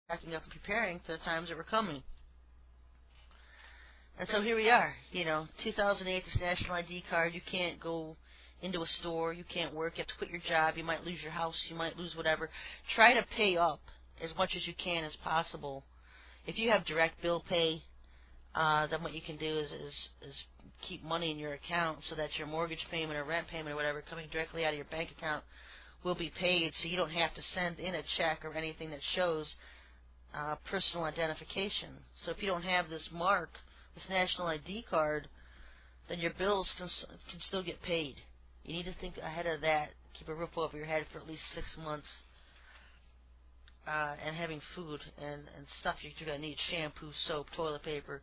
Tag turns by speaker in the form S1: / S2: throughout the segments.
S1: backing up and preparing for the times that were coming. And so here we are, 2008, this national ID card. You can't go into a store, you can't work, you have to quit your job, you might lose your house, you might lose whatever. Try to pay up as much as you can as possible. If you have direct bill pay, then what you can do is keep money in your account so that your mortgage payment or rent payment or whatever coming directly out of your bank account will be paid, so you don't have to send in a check or anything that shows personal identification. So if you don't have this mark, this national ID card, then your bills can still get paid. You need to think ahead of that, keep a roof over your head for at least 6 months, and having food and stuff you're going to need, shampoo, soap, toilet paper,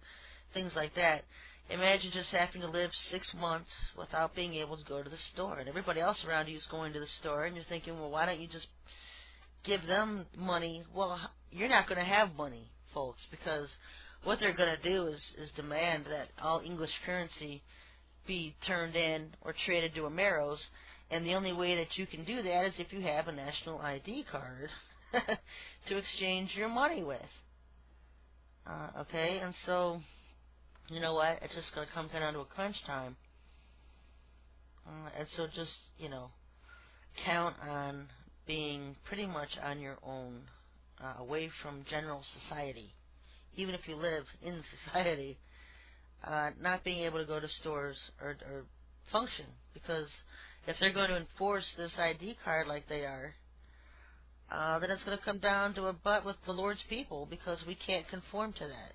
S1: things like that. Imagine just having to live 6 months without being able to go to the store, and everybody else around you is going to the store, and you're thinking, well, why don't you just give them money? Well, you're not going to have money, folks, because what they're going to do is demand that all English currency be turned in or traded to Ameros, and the only way that you can do that is if you have a national ID card to exchange your money with. Okay, and so, you know what, it's just going to come down to a crunch time. And so just, count on being pretty much on your own, away from general society. Even if you live in society, not being able to go to stores or function, because if they're going to enforce this ID card like they are, then it's going to come down to a butt with the Lord's people, because we can't conform to that,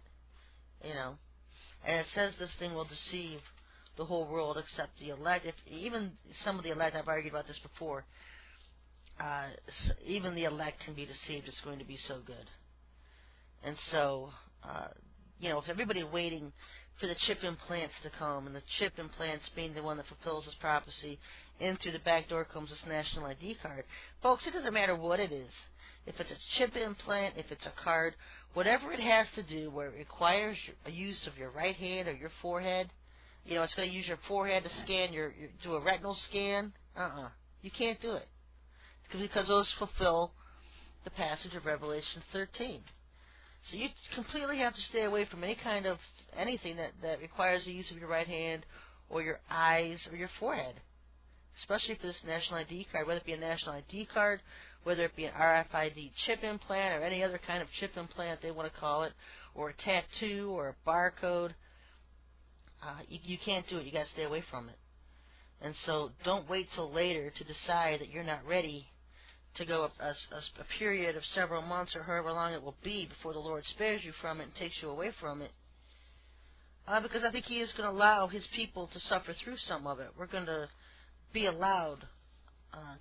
S1: And it says this thing will deceive the whole world except the elect. If even some of the elect, I've argued about this before, even the elect can be deceived. It's going to be so good. And so, if everybody waiting for the chip implants to come, and the chip implants being the one that fulfills this prophecy, in through the back door comes this national ID card. Folks, it doesn't matter what it is. If it's a chip implant, if it's a card, whatever it has to do where it requires a use of your right hand or your forehead, it's going to use your forehead to scan do a retinal scan. You can't do it. Because those fulfill the passage of Revelation 13. So you completely have to stay away from any kind of anything that requires the use of your right hand or your eyes or your forehead, especially for this national ID card, whether it be a national ID card, whether it be an RFID chip implant or any other kind of chip implant they want to call it, or a tattoo or a barcode. You can't do it. You got to stay away from it. And so don't wait till later to decide that you're not ready to go a period of several months or however long it will be before the Lord spares you from it and takes you away from it. Because I think He is going to allow His people to suffer through some of it. We're going to be allowed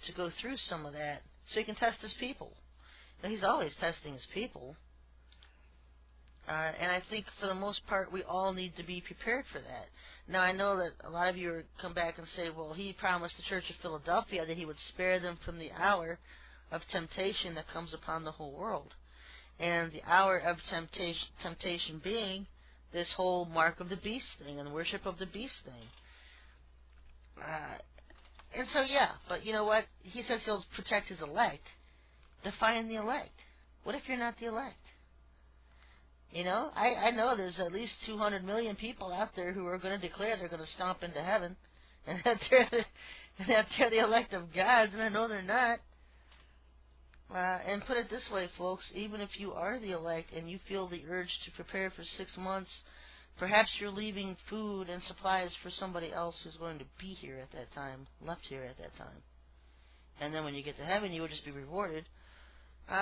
S1: to go through some of that so He can test His people. He's always testing His people. And I think for the most part we all need to be prepared for that. Now I know that a lot of you come back and say, well, He promised the Church of Philadelphia that He would spare them from the hour of temptation that comes upon the whole world. And the hour of temptation being this whole mark of the beast thing and worship of the beast thing. And so yeah, but you know what? He says He'll protect His elect. Define the elect. What if you're not the elect? I know there's at least 200 million people out there who are going to declare they're going to stomp into heaven, and that they're the elect of God, and I know they're not. And put it this way, folks, even if you are the elect and you feel the urge to prepare for 6 months, perhaps you're leaving food and supplies for somebody else who's going to be here at that time, left here at that time. And then when you get to heaven, you will just be rewarded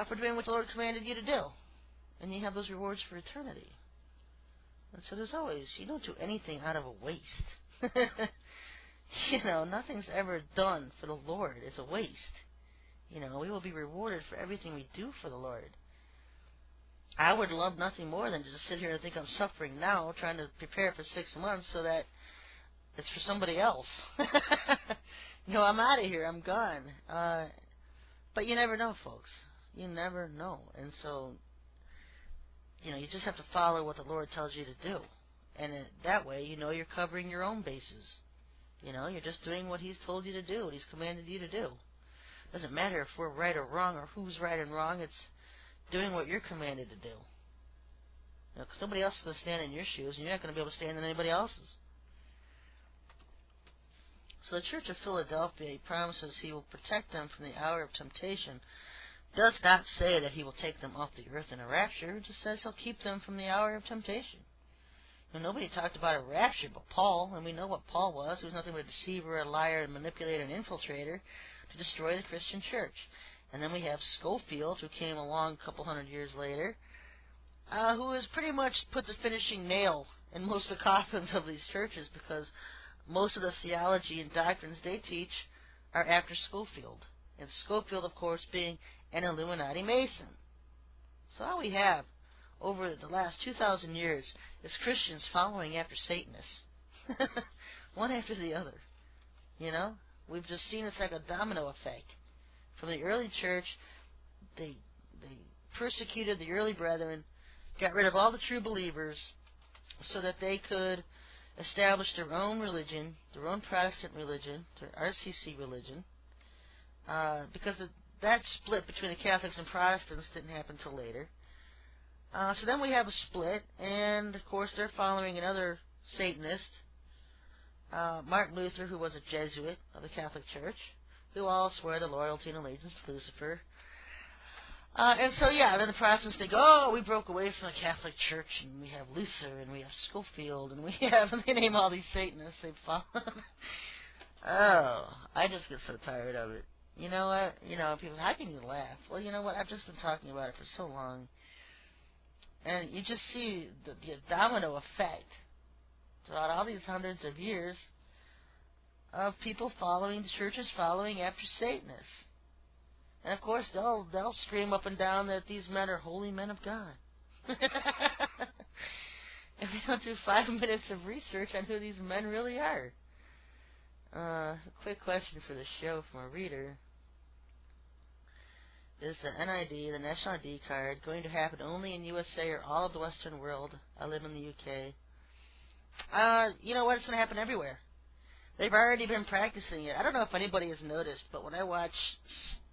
S1: for doing what the Lord commanded you to do. And you have those rewards for eternity. And so there's always, you don't do anything out of a waste. Nothing's ever done for the Lord is a waste. We will be rewarded for everything we do for the Lord. I would love nothing more than to just sit here and think I'm suffering now, trying to prepare for 6 months so that it's for somebody else. I'm out of here, I'm gone. But you never know, folks. You never know. And so, you just have to follow what the Lord tells you to do. And that way, you're covering your own bases. You're just doing what He's told you to do, what He's commanded you to do. Doesn't matter if we're right or wrong or who's right and wrong. It's doing what you're commanded to do. Because nobody else is going to stand in your shoes, and you're not going to be able to stand in anybody else's. So the Church of Philadelphia, he promises he will protect them from the hour of temptation. Does not say that he will take them off the earth in a rapture. It just says he'll keep them from the hour of temptation. Nobody talked about a rapture but Paul, and we know what Paul was. He was nothing but a deceiver, a liar, a manipulator, an infiltrator to destroy the Christian church. And then we have Schofield, who came along a couple hundred years later, who has pretty much put the finishing nail in most of the coffins of these churches, because most of the theology and doctrines they teach are after Schofield. And Schofield, of course, being an Illuminati Mason. So all we have over the last 2,000 years is Christians following after Satanists. One after the other. We've just seen it's like a domino effect. From the early church, they persecuted the early brethren, got rid of all the true believers, so that they could establish their own religion, their own Protestant religion, their RCC religion, because that split between the Catholics and Protestants didn't happen until later. So then we have a split, and of course they're following another Satanist, Martin Luther, who was a Jesuit of the Catholic Church, who all swear the loyalty and allegiance to Lucifer. And so, then the Protestants think, oh, we broke away from the Catholic Church, and we have Luther, and we have Schofield, and we have, and they name all these Satanists they've followed. Oh, I just get so tired of it. You know what? People, how can you laugh? Well, you know what? I've just been talking about it for so long. And you just see the domino effect throughout all these hundreds of years of people following, the churches following after Satanists. And of course, they'll scream up and down that these men are holy men of God. If they don't do 5 minutes of research on who these men really are. A quick question for the show from a reader. Is the NID, the National ID card, going to happen only in USA or all of the Western world? I live in the UK. You know what? It's going to happen everywhere. They've already been practicing it. I don't know if anybody has noticed, but when I watch,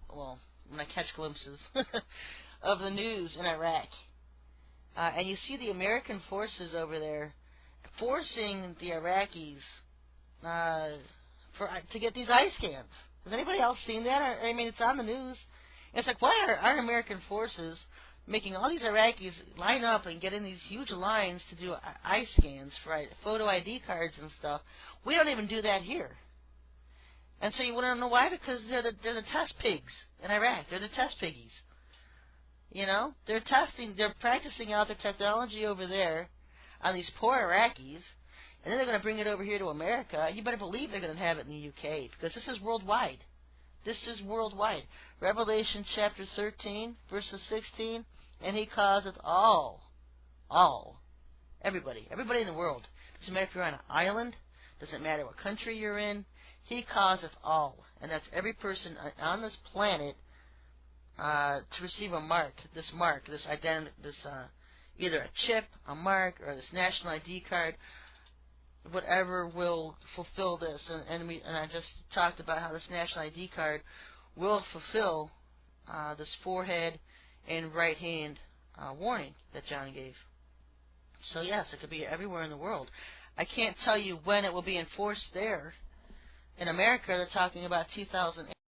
S1: when I catch glimpses of the news in Iraq, and you see the American forces over there forcing the Iraqis to get these eye scans. Has anybody else seen that? I mean, it's on the news. It's like, why are our American forces making all these Iraqis line up and get in these huge lines to do eye scans for photo ID cards and stuff? We don't even do that here. And so you want to know why? Because they're the test pigs in Iraq. They're the test piggies. They're practicing out their technology over there on these poor Iraqis, and then they're going to bring it over here to America. You better believe they're going to have it in the UK, because this is worldwide. This is worldwide. Revelation chapter 13, verses 16, and he causeth everybody in the world. Doesn't matter if you're on an island, doesn't matter what country you're in, he causeth all. And that's every person on this planet to receive a mark, this either a chip, a mark, or this national ID card, whatever will fulfill this. And I just talked about how this national ID card will fulfill this forehead and right hand warning that John gave. So yes, it could be everywhere in the world. I can't tell you when it will be enforced there. In America, they're talking about 2008.